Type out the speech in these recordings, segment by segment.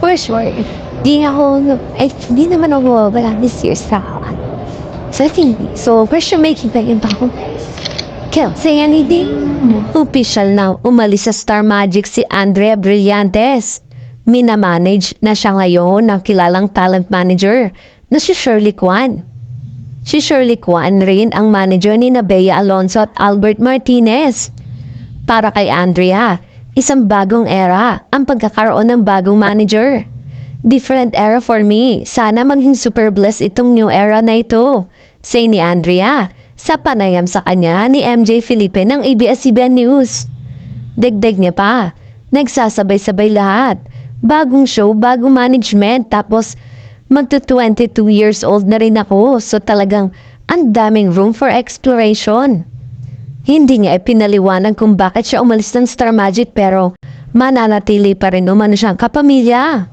For sure. Di naman ako wala this year sa TV. So, for sure may kita ako. Can't say anything. Official na umalis sa Star Magic si Andrea Brillantes. Minamanage na siya ngayon ng kilalang talent manager na si Shirley Kwan. Si Shirley Kwan rin ang manager ni Bea Alonzo at Albert Martinez. Para kay Andrea, isang bagong era ang pagkakaroon ng bagong manager. Different era for me. Sana maging super blessed itong new era na ito. Say ni Andrea sa panayam sa kanya ni MJ Felipe ng ABS-CBN News. Dagdag niya pa, nagsasabay-sabay lahat. Bagong show, bagong management, tapos magto-22 years old na rin ako, so talagang ang daming room for exploration. Hindi niya ipinaliwanag kung bakit siya umalis ng Star Magic pero mananatili pa rin umano siyang kapamilya.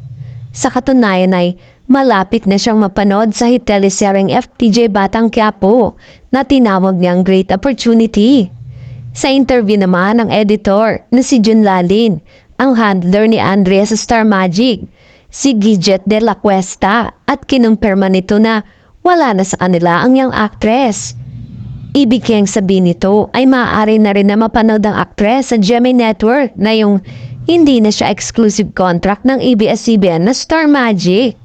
Sa katunayan ay malapit na siyang mapanood sa hit teleseryeng FTJ Batang Quiapo na tinawag niyang Great Opportunity. Sa interview naman ng editor na si Jun Lalin, ang handler ni Andrea sa Star Magic, si Gidget de la Cuesta, at kinumpirma nito na wala na sa kanila ang young actress. Ibig kayang sabihin nito ay maaari na rin na mapanood ang actress sa GMA Network na yung hindi na siya exclusive contract ng ABS-CBN na Star Magic.